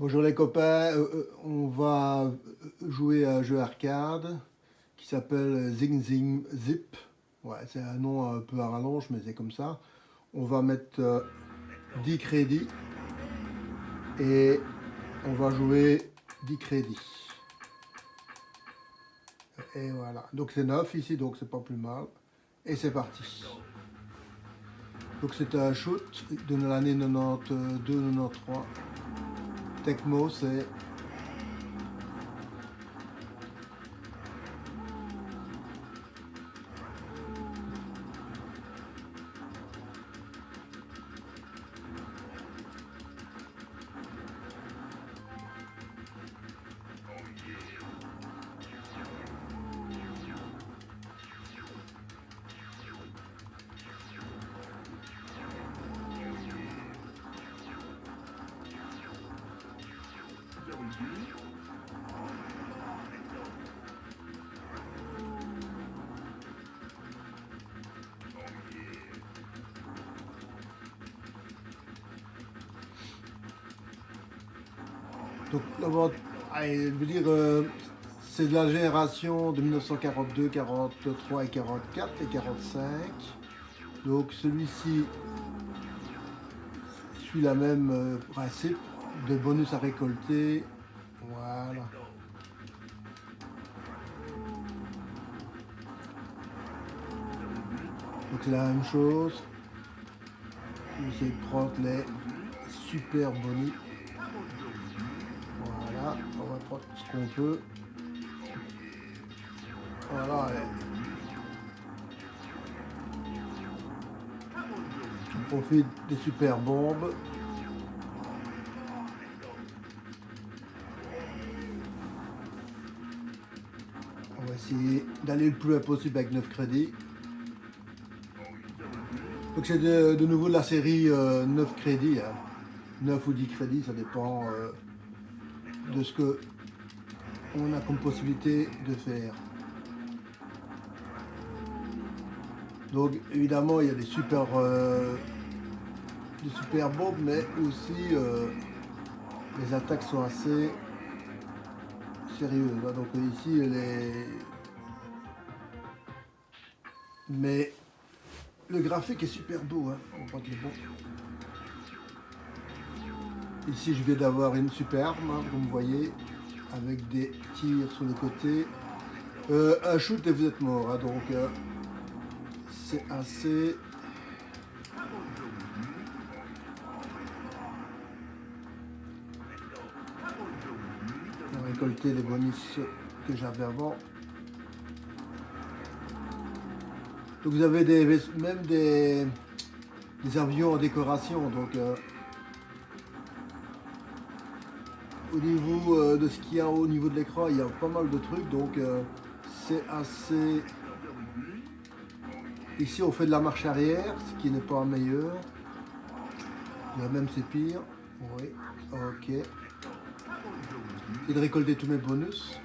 Bonjour les copains, on va jouer à un jeu arcade qui s'appelle Zing Zing Zip. Ouais, c'est un nom un peu à rallonge, mais c'est comme ça. On va mettre 10 crédits et on va jouer 10 crédits. Et voilà, donc c'est 9 ici, donc c'est pas plus mal. Et c'est parti. Donc c'est un shoot de l'année 92-93. Tecmo, c'est donc allez, je veux dire, c'est de la génération de 1942, 43 et 44 et 45. Donc celui-ci suit la même principe de bonus à récolter. Voilà. Donc c'est la même chose. On essaie de prendre les super bonus. Voilà, on va prendre ce qu'on peut. Voilà, allez. On profite des super bombes. On va essayer d'aller le plus loin possible avec 9 crédits. Donc c'est de nouveau de la série 9 crédits. Hein. 9 ou 10 crédits, ça dépend de ce que on a comme possibilité de faire. Donc évidemment il y a des super bombes, mais aussi les attaques sont assez sérieuses. Hein. Donc ici mais le graphique est super beau. Hein. On voit qu'il est bon. Ici je viens d'avoir une super arme, hein, comme vous voyez, avec des tirs sur les côtés. Un shoot et vous êtes mort. Hein. Donc c'est assez... On a récolté les bonus que j'avais avant. Donc vous avez même des avions en décoration. Donc au niveau de ce qu'il y a au niveau de l'écran, il y a pas mal de trucs. Donc c'est assez... Ici on fait de la marche arrière, ce qui n'est pas meilleur. Là même c'est pire. Oui, ok. Et de récolter tous mes bonus.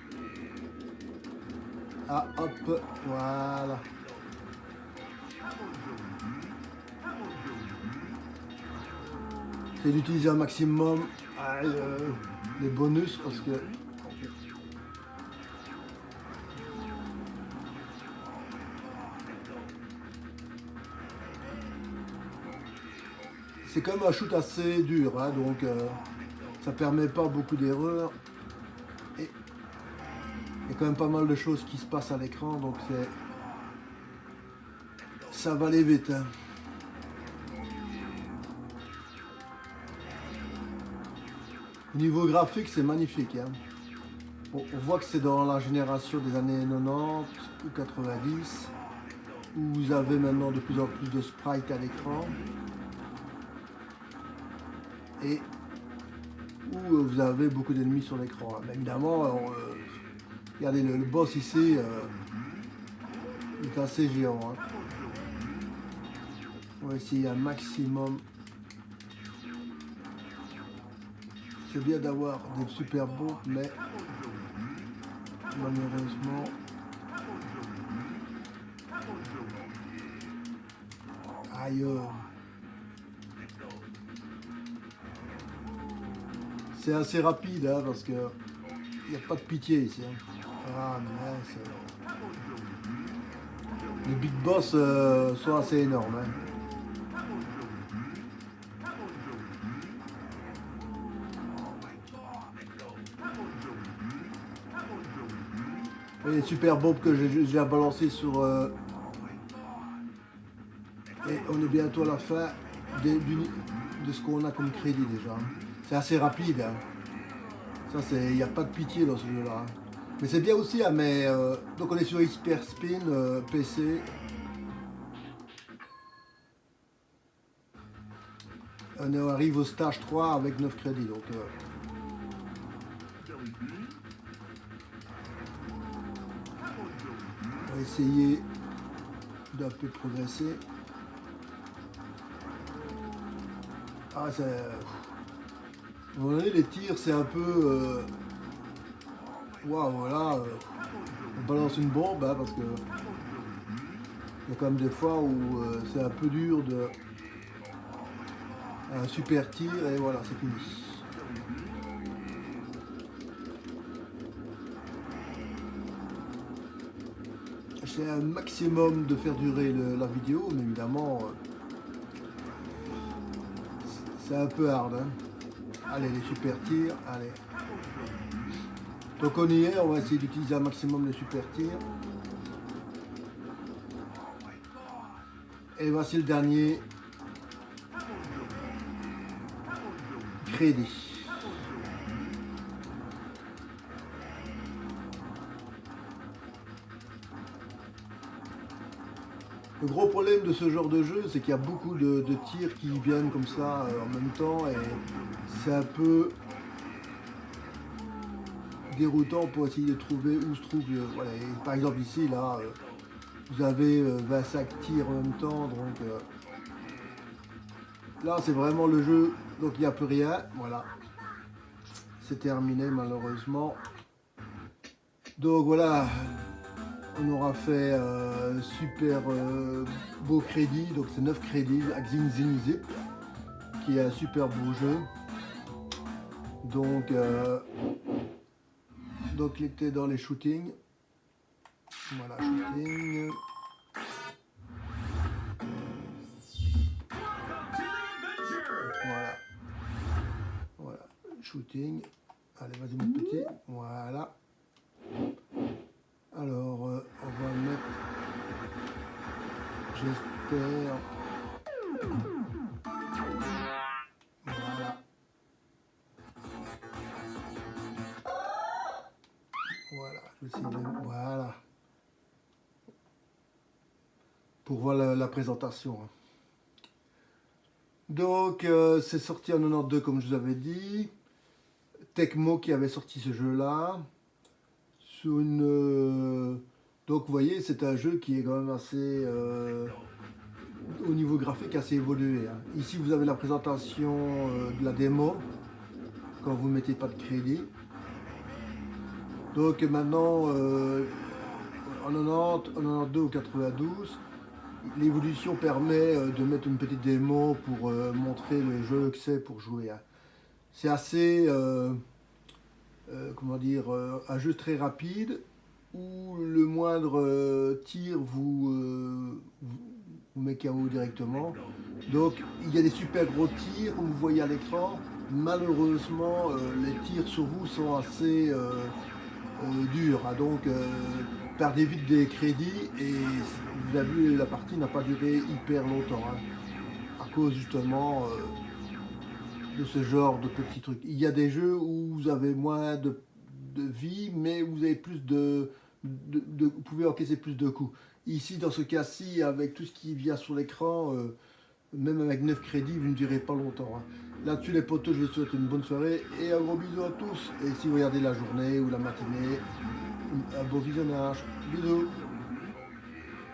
Ah hop, voilà. C'est d'utiliser un maximum les bonus parce que c'est quand même un shoot assez dur, hein, donc ça permet pas beaucoup d'erreurs et il y a quand même pas mal de choses qui se passent à l'écran, donc ça va aller vite. Hein. Au niveau graphique, c'est magnifique. Hein. On voit que c'est dans la génération des années 90 ou 90 où vous avez maintenant de plus en plus de sprites à l'écran et où vous avez beaucoup d'ennemis sur l'écran. Mais évidemment, regardez le boss ici, il est assez géant. Hein. On va essayer un maximum. C'est bien d'avoir des super bombes, mais malheureusement, aïe, c'est assez rapide hein, parce que il n'y a pas de pitié ici. Hein. Ah mince. Les big boss sont assez énormes. Hein. Et les super bombes que j'ai déjà balancées sur... et on est bientôt à la fin de ce qu'on a comme crédit déjà. Hein. C'est assez rapide. Hein. Ça, il n'y a pas de pitié dans ce jeu-là. Hein. Mais c'est bien aussi, hein, mais... donc on est sur Hyper Spin, PC. On arrive au stage 3 avec 9 crédits. Donc, on va essayer d'un peu progresser. Ah, c'est... Vous voyez, les tirs, c'est un peu... Waouh, voilà. On balance une bombe, hein, parce que... Il y a quand même des fois où c'est un peu dur de... Un super tir, et voilà, c'est fini. J'essaie un maximum de faire durer la vidéo, mais évidemment... c'est un peu hard. Hein. Allez, les super tirs, allez. Donc on y est, on va essayer d'utiliser un maximum les super tirs. Et voici le dernier crédit. Le gros problème de ce genre de jeu, c'est qu'il y a beaucoup de tirs qui viennent comme ça en même temps et c'est un peu déroutant pour essayer de trouver où se trouve voilà. Et par exemple ici, là, vous avez 25 tirs en même temps, donc là c'est vraiment le jeu, donc il n'y a plus rien, voilà. C'est terminé malheureusement. Donc voilà. On aura fait super beau crédit, donc c'est 9 crédits avec Zing Zing Zip, qui est un super beau jeu. Donc il était dans les shootings. Voilà, shooting. Voilà. Voilà, shooting. Allez, vas-y mon petit. Voilà. Alors, on va le mettre, j'espère, voilà, voilà, je vais essayer de, voilà, pour voir la présentation. Donc, c'est sorti en 92 comme je vous avais dit, Tecmo qui avait sorti ce jeu-là, sur une... donc vous voyez, c'est un jeu qui est quand même assez... au niveau graphique assez évolué. Hein. Ici vous avez la présentation de la démo, quand vous ne mettez pas de crédit. Donc maintenant, en 90, en 92 ou 92, l'évolution permet de mettre une petite démo pour montrer le jeu que c'est pour jouer. Hein. C'est assez... comment dire, un jeu très rapide où le moindre tir vous met KO directement. Donc il y a des super gros tirs comme vous voyez à l'écran. Malheureusement les tirs sur vous sont assez durs. Hein. Donc perdez vite des crédits et vous avez vu la partie n'a pas duré hyper longtemps. Hein, à cause justement de ce genre de petits trucs. Il y a des jeux où vous avez moins de vie, mais vous avez plus vous pouvez encaisser plus de coups. Ici, dans ce cas-ci, avec tout ce qui vient sur l'écran, même avec 9 crédits, vous ne durez pas longtemps. Hein. Là-dessus, les potos, je vous souhaite une bonne soirée et un gros bisou à tous. Et si vous regardez la journée ou la matinée, un bon visionnage. Bisous.